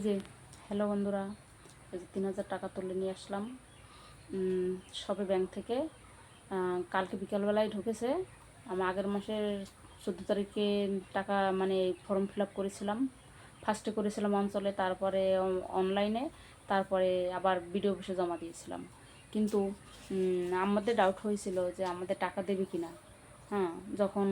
যে হ্যালো বন্ধুরা, এই যে 3,000 টাকা তুলে নিয়ে আসলাম সবে ব্যাংক থেকে। কালকে বিকালবেলায় ঢুকেছে। আমি আগের মাসের 14 তারিখে টাকা মানে ফর্ম ফিল আপ করেছিলাম। ফার্স্টে করেছিলাম অঞ্চলে, তারপরে অনলাইনে, তারপরে আবার বিডিও অফিসে জমা দিয়েছিলাম। কিন্তু আমাদের ডাউট হয়েছিল যে আমাদের টাকা দেবে কি না। হ্যাঁ, যখন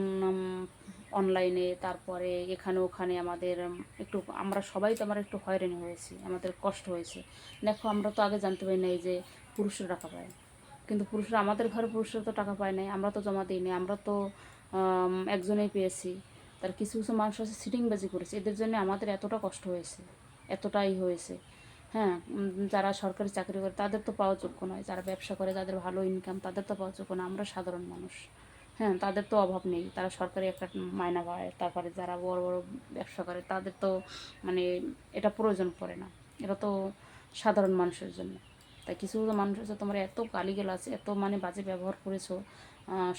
অনলাইনে তারপরে এখানে ওখানে আমাদের একটু, আমরা সবাই তো আমরা একটু হয়রানি হয়েছি, আমাদের কষ্ট হয়েছে। দেখো, আমরা তো আগে জানতে পারি নাই যে পুরুষরা টাকা পায়, কিন্তু পুরুষরা, আমাদের ঘরে পুরুষরা তো টাকা পায় নাই, আমরা তো জমা দিইনি, আমরা তো একজনেই পেয়েছি। তার কিছু কিছু মানুষ আছে সিটিংবাজি করেছে, এদের জন্য আমাদের এতটা কষ্ট হয়েছে, এতটাই হয়েছে। হ্যাঁ, যারা সরকারি চাকরি করে তাদের তো পাওয়া যোগ্য নয়, যারা ব্যবসা করে যাদের ভালো ইনকাম তাদের তো পাওয়া যোগ্য না, আমরা সাধারণ মানুষ। হ্যাঁ, তাদের তো অভাব নেই, তারা সরকারি একটা মাইনা পায়। তারপরে যারা বড় বড় ব্যবসা করে তাদের তো মানে এটা প্রয়োজন পড়ে না, এটা তো সাধারণ মানুষের জন্য। তাই কিছু কিছু মানুষ আছে, তোমরা এত গালিগালাজ, এত মানে বাজে ব্যবহার করেছো।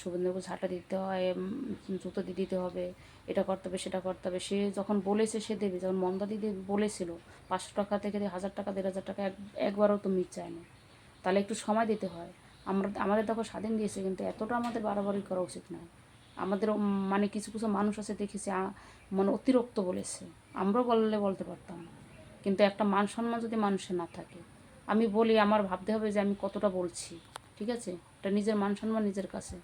শুভেন্দুকে ঝাঁটা দিতে হয়, জুতো দিয়ে দিতে হবে, এটা করতে হবে সেটা করতে হবে। সে যখন বলেছে সে দেবে, যখন মন্দা দিদি বলেছিল 500 টাকা থেকে 1,000 টাকা 1,500 টাকা একবারও তো মিট চায় না, তাহলে একটু সময় দিতে হয়। আমাদের দেখো স্বাধীন দিয়েছে, কিন্তু এতটা আমাদের বাড়াবাড়ি করা উচিত নয়। আমাদের মানে কিছু কিছু মানুষ আছে দেখেছি, মানে অতিরিক্ত বলেছে। আমরাও বলতে পারতাম, কিন্তু একটা মান সম্মান যদি মানুষের না থাকে, আমি বলি আমার ভাবতে হবে যে আমি কতটা বলছি। ঠিক আছে, এটা নিজের মান সম্মান নিজের কাছে।